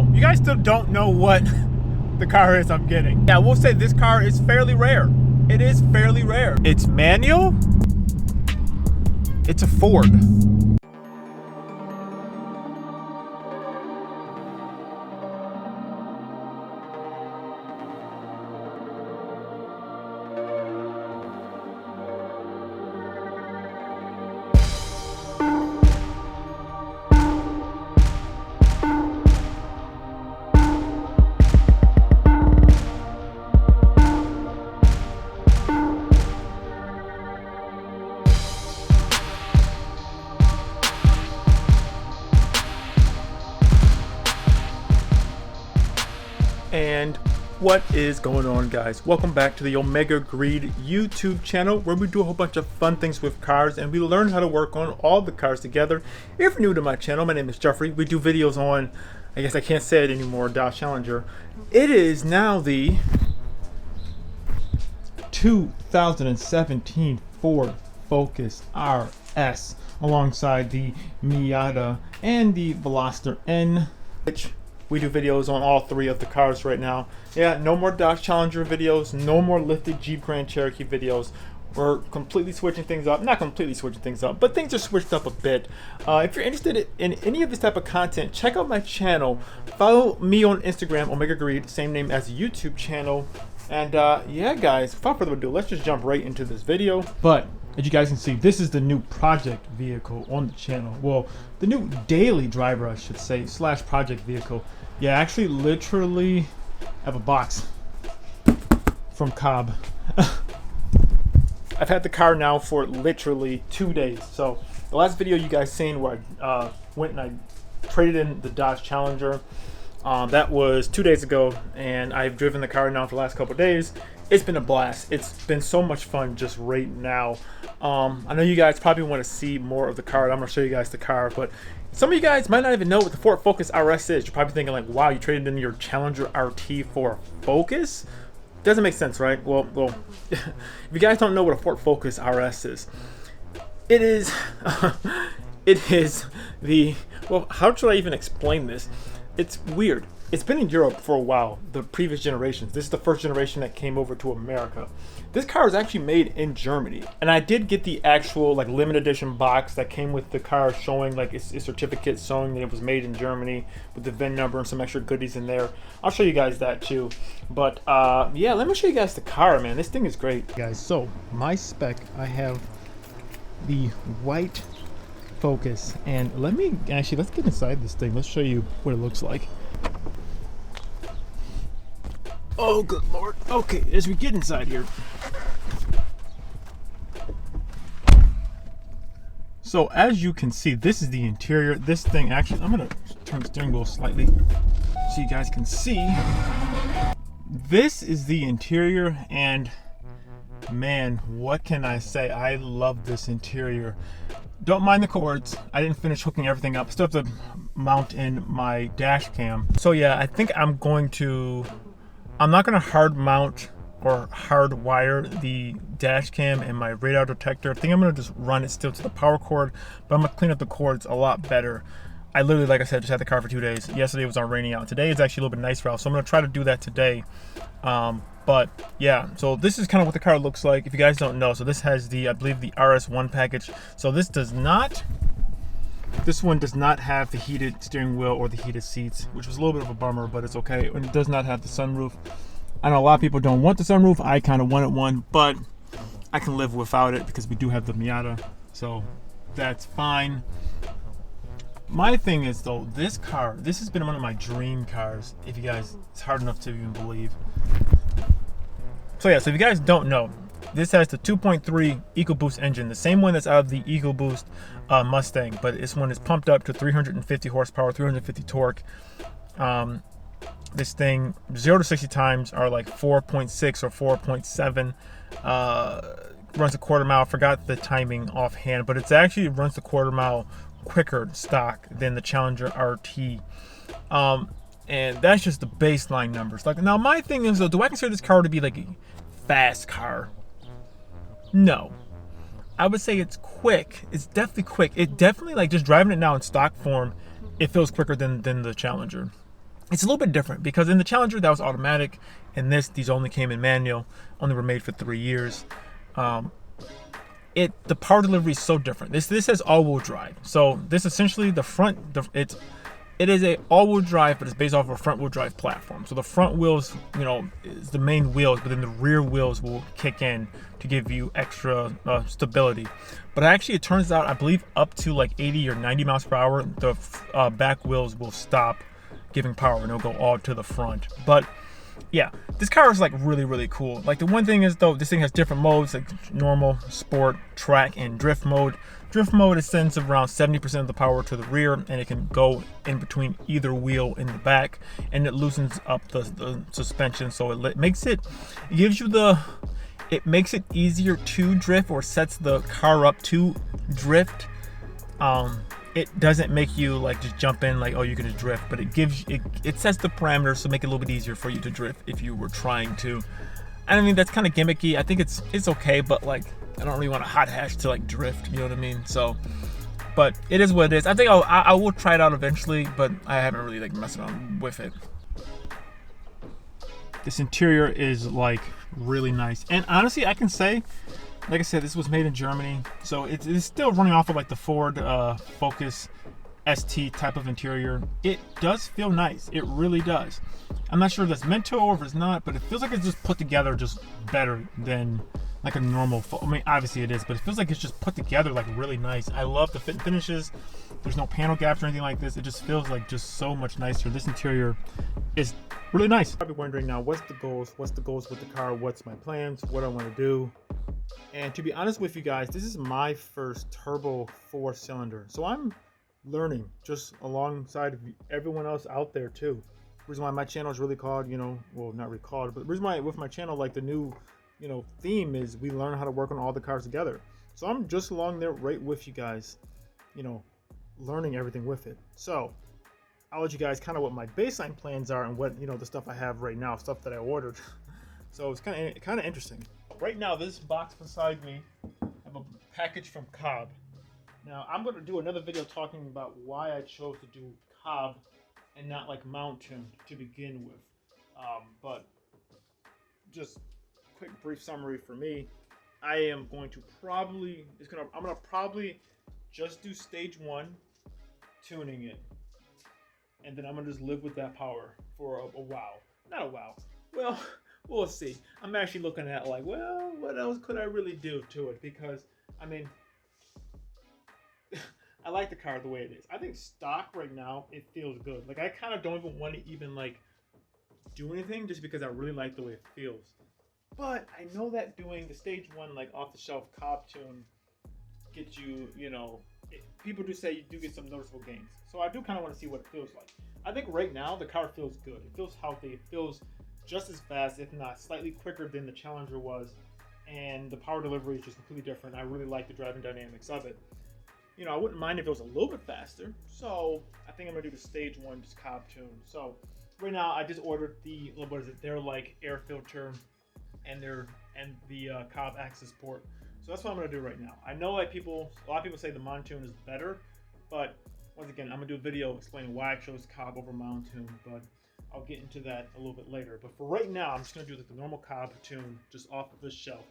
So you guys still don't know what the car is I'm getting. Yeah, we'll say this car is fairly rare. It is fairly rare. It's manual. It's a Ford. And what is going on, guys? Welcome back to the Omega Greed YouTube channel, where we do a whole bunch of fun things with cars and we learn how to work on all the cars together. If you're new to my channel, my name is Jeffrey. We do videos on, I guess I can't say it anymore, Dodge Challenger. It is now the 2017 Ford Focus RS alongside the Miata and the Veloster N, which we do videos on all three of the cars right now. Yeah, no more Dodge Challenger videos, no more Lifted Jeep Grand Cherokee videos. We're completely switching things up. Not completely switching things up, but things are switched up a bit. If you're interested in any of this type of content, check out my channel. Follow me on Instagram, OmegaGreed, same name as the YouTube channel. And yeah, guys, without further ado, let's just jump right into this video. But as you guys can see, this is the new project vehicle on the channel. Well, the new daily driver, I should say, / project vehicle. Yeah, I actually literally have a box from Cobb. I've had the car now for literally 2 days. So the last video you guys seen where I went and I traded in the Dodge Challenger, that was 2 days ago, and I've driven the car now for the last couple of days. It's been a blast. It's been so much fun just right now. I know you guys probably want to see more of the car. I'm going to show you guys the car, but some of you guys might not even know what the Ford Focus RS is. You're probably thinking like, wow, you traded in your Challenger RT for a Focus? Doesn't make sense, right? Well, if you guys don't know what a Ford Focus RS is, it is, it is the, well, how should I even explain this? It's weird. It's been in Europe for a while, the previous generations. This is the first generation that came over to America. This car is actually made in Germany. And I did get the actual like limited edition box that came with the car, showing like its certificate showing that it was made in Germany with the VIN number and some extra goodies in there. I'll show you guys that too. But yeah, let me show you guys the car, man. This thing is great. Guys, so my spec, I have the white Focus, and let's get inside this thing. Let's show you what it looks like. Oh, good Lord. Okay, as we get inside here. So as you can see, this is the interior. This thing actually, I'm gonna turn the steering wheel slightly so you guys can see. This is the interior, and man, what can I say? I love this interior. Don't mind the cords. I didn't finish hooking everything up. Still have to mount in my dash cam. So yeah, I think I'm not gonna hard mount or hard wire the dash cam and my radar detector. I think I'm gonna just run it still to the power cord, but I'm gonna clean up the cords a lot better. I literally, like I said, just had the car for 2 days. Yesterday it was all rainy out. Today it's actually a little bit nicer out, so I'm gonna try to do that today. But yeah, so this is kind of what the car looks like. If you guys don't know, so this has the, I believe, the RS1 package. So this one does not have the heated steering wheel or the heated seats, which was a little bit of a bummer, but it's okay. And it does not have the sunroof. I know a lot of people don't want the sunroof. I kind of wanted one, but I can live without it because we do have the Miata, so that's fine. My thing is though, this car, this has been one of my dream cars. If you guys, it's hard enough to even believe. So yeah, so if you guys don't know, this has the 2.3 EcoBoost engine, the same one that's out of the EcoBoost Mustang, but this one is pumped up to 350 horsepower, 350 torque. This thing, 0 to 60 times are like 4.6 or 4.7. Runs a quarter mile. Forgot the timing offhand, but it's actually runs the quarter mile quicker stock than the Challenger RT. And that's just the baseline numbers. Like, now my thing is though, do I consider this car to be like a fast car? No. I would say it's quick. It's definitely quick. It definitely, like, just driving it now in stock form, it feels quicker than the Challenger. it's a little bit different because in the Challenger that was automatic, and these only came in manual, only were made for 3 years. The power delivery is so different. This has all-wheel drive. So this essentially it is a all-wheel drive, but it's based off of a front-wheel drive platform. So the front wheels, is the main wheels, but then the rear wheels will kick in to give you extra stability. But actually, it turns out, I believe, up to like 80 or 90 miles per hour, the back wheels will stop giving power and it'll go all to the front. But yeah, this car is like really, really cool. Like the one thing is though, this thing has different modes like normal, sport, track, and drift mode. Drift mode, it sends around 70% of the power to the rear, and it can go in between either wheel in the back, and it loosens up the suspension, so it makes it easier to drift, or sets the car up to drift. It doesn't make you like just jump in like, oh, you're gonna drift, but it sets the parameters to make it a little bit easier for you to drift if you were trying to. And I mean, that's kind of gimmicky. I think it's okay, but like, I don't really want a hot hatch to like drift, you know what I mean? So, but it is what it is. I think I will try it out eventually, but I haven't really like messed around with it. This interior is like really nice, and honestly, I can say, like I said, this was made in Germany, so it's still running off of like the Ford Focus ST type of interior. It does feel nice. It really does. I'm not sure if that's meant to or if it's not, but it feels like it's just put together just better than like a normal. I mean, obviously it is, but it feels like it's just put together like really nice. I love the fit and finishes. There's no panel gaps or anything like this. It just feels like just so much nicer. This interior is really nice. You're probably wondering now, what's the goals? What's the goals with the car? What's my plans? What I want to do? And to be honest with you guys, this is my first turbo 4-cylinder. So I'm learning just alongside of everyone else out there too. The reason why my channel is really called, well, not really called, but the reason why with my channel, like the new, theme is we learn how to work on all the cars together. So I'm just along there right with you guys, learning everything with it. So I'll let you guys kind of what my baseline plans are and what, the stuff I have right now, stuff that I ordered. So it's kind of interesting. Right now, this box beside me, I have a package from Cobb. Now, I'm going to do another video talking about why I chose to do Cobb and not like Mountain to begin with. But just quick brief summary for me. I am going to probably, I'm going to probably just do stage 1, tuning it. And then I'm going to just live with that power for a while. Not a while. Well, we'll see. I'm actually looking at like, well, what else could I really do to it? Because, I mean, I like the car the way it is. I think stock right now, it feels good. Like, I kind of don't even want to even like do anything just because I really like the way it feels. But I know that doing the stage 1 like off the shelf Cobb tune gets you, people do say you do get some noticeable gains. So I do kind of want to see what it feels like. I think right now the car feels good. It feels healthy. It feels just as fast, if not slightly quicker than the Challenger was. And the power delivery is just completely different. I really like the driving dynamics of it. I wouldn't mind if it was a little bit faster. So I think I'm gonna do the stage 1 just Cobb tune. So right now I just ordered the, what is it? They're like air filter and the Cobb access port. So that's what I'm gonna do right now. I know that a lot of people say the Montune is better, but once again, I'm gonna do a video explaining why I chose Cobb over Montune, but I'll get into that a little bit later. But for right now, I'm just gonna do the normal Cobb tune just off of the shelf.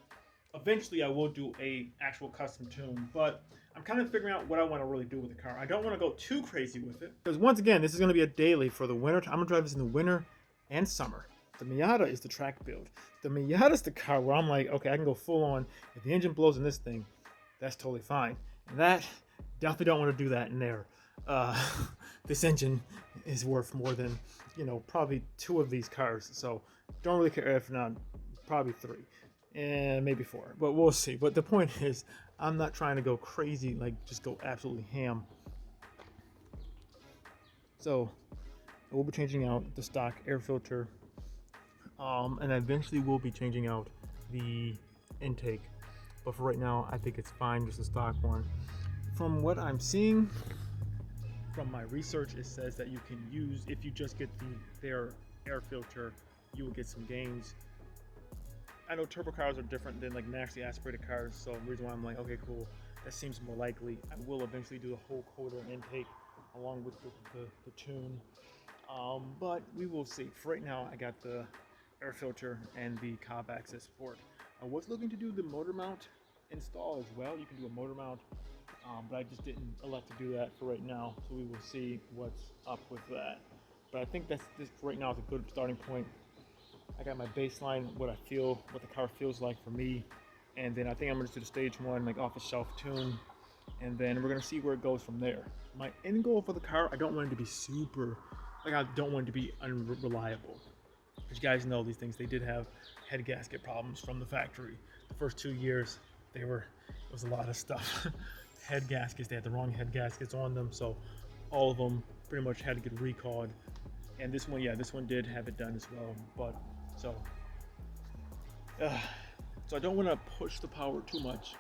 Eventually, I will do a actual custom tune, but I'm kind of figuring out what I want to really do with the car. I don't want to go too crazy with it because once again, this is gonna be a daily for the winter. I'm gonna drive this in the winter and summer. The Miata is the track build. The Miata is the car where I'm like, okay, I can go full on. If the engine blows in this thing, that's totally fine. And that, definitely don't want to do that in there. This engine is worth more than, probably 2 of these cars. So don't really care if not, probably 3 and maybe 4, but we'll see. But the point is, I'm not trying to go crazy, like just go absolutely ham. So I will be changing out the stock air filter. And eventually we'll be changing out the intake. But for right now, I think it's fine, just a stock one. From what I'm seeing, from my research, it says that you can use, if you just get their air filter, you will get some gains. I know turbo cars are different than like naturally aspirated cars, so the reason why I'm like, okay, cool, that seems more likely. I will eventually do a whole quarter intake along with the tune. But we will see. For right now, I got the air filter and the cob access port. I was looking to do the motor mount install as well. You can do a motor mount, but I just didn't elect to do that for right now. So we will see what's up with that. But I think this right now is a good starting point. I got my baseline, what the car feels like for me, and then I think I'm gonna just do the stage one, like off the shelf tune, and then we're gonna see where it goes from there. My end goal for the car, I don't want it to be super, like I don't want it to be unreliable. As you guys know, these things, they did have head gasket problems from the factory. The first 2 years, it was a lot of stuff. Head gaskets, they had the wrong head gaskets on them, so all of them pretty much had to get recalled. And this one, yeah, this one did have it done as well. But so I don't want to push the power too much.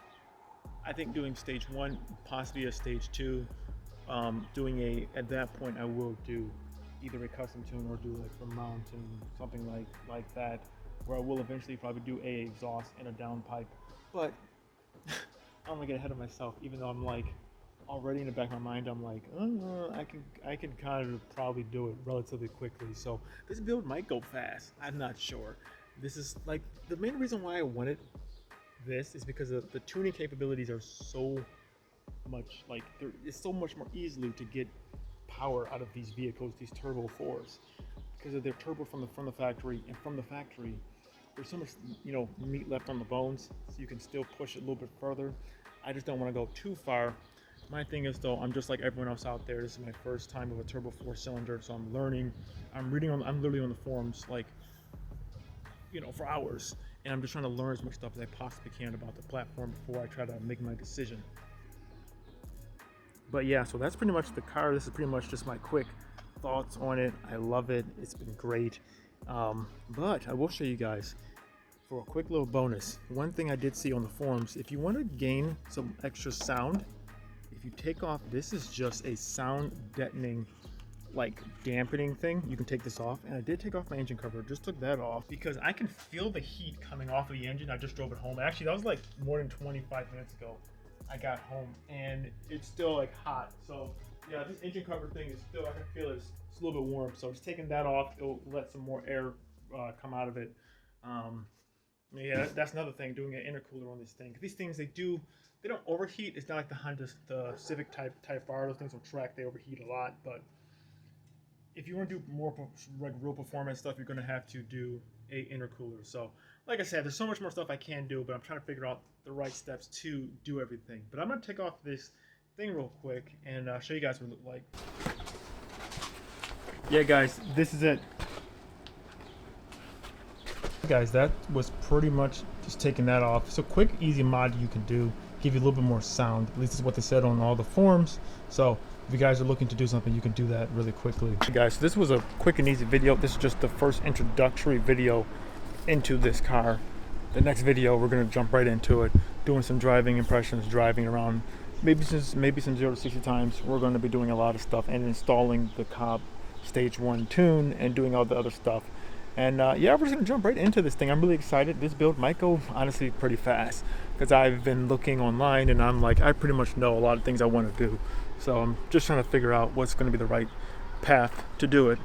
I think doing stage one, possibly a stage two, at that point I will do either a custom tune or do like a mountain, something like that, where I will eventually probably do a exhaust and a downpipe. But I don't want to get ahead of myself, even though I'm like already in the back of my mind, I'm like, I can kind of probably do it relatively quickly. So this build might go fast. I'm not sure. This is like the main reason why I wanted this is because the tuning capabilities are so much, like it's so much more easily to get power out of these vehicles, these turbo 4s, because of their turbo from the factory, and from the factory there's so much, you know, meat left on the bones, so you can still push it a little bit further. I just don't want to go too far. My thing is, though, I'm just like everyone else out there. This is my first time with a turbo 4-cylinder, so I'm learning. I'm literally on the forums, like, you know, for hours, and I'm just trying to learn as much stuff as I possibly can about the platform before I try to make my decision. But yeah, so that's pretty much the car. This is pretty much just my quick thoughts on it. I love it. It's been great. But I will show you guys for a quick little bonus. One thing I did see on the forums, if you want to gain some extra sound, if you take off, this is just a sound deadening, like dampening thing. You can take this off, and I did take off my engine cover. Just took that off because I can feel the heat coming off of the engine. I just drove it home. Actually, that was like more than 25 minutes ago. I got home and it's still like hot. So yeah, this engine cover thing is still, I can feel it's a little bit warm. So just taking that off, it'll let some more air come out of it. Yeah, that's another thing, doing an intercooler on this thing. These things, they don't overheat. It's not like the Honda, the Civic Type R. Those things on track, they overheat a lot. But if you want to do more like real performance stuff, you're going to have to do a intercooler. So like I said, there's so much more stuff I can do, but I'm trying to figure out the right steps to do everything. But I'm going to take off this thing real quick and show you guys what it looked like. Yeah guys, this is it. Guys, that was pretty much just taking that off. It's a quick, easy mod you can do, give you a little bit more sound. At least is what they said on all the forums. So if you guys are looking to do something, you can do that really quickly. Hey guys, so this was a quick and easy video. This is just the first introductory video into this car. The next video, we're gonna jump right into it, doing some driving impressions, driving around, maybe some 0 to 60 times. We're gonna be doing a lot of stuff and installing the Cobb Stage 1 tune and doing all the other stuff. And yeah, we're just gonna jump right into this thing. I'm really excited. This build might go honestly pretty fast because I've been looking online and I'm like, I pretty much know a lot of things I want to do. So I'm just trying to figure out what's going to be the right path to do it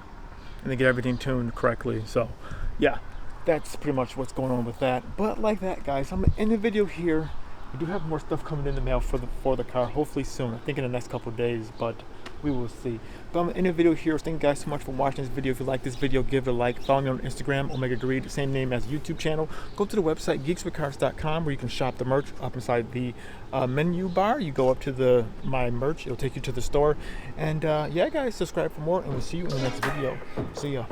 and then get everything tuned correctly. So yeah, that's pretty much what's going on with that. But like that, guys, I'm in the video here. We do have more stuff coming in the mail for the car, hopefully soon. I think in the next couple of days, but we will see. But I'm in the video here. Thank you guys so much for watching this video. If you like this video, give it a like. Follow me on Instagram, OmegaGreed, same name as YouTube channel. Go to the website, geekswithcars.com, where you can shop the merch up inside the menu bar. You go up to my merch. It'll take you to the store. And yeah, guys, subscribe for more, and we'll see you in the next video. See ya.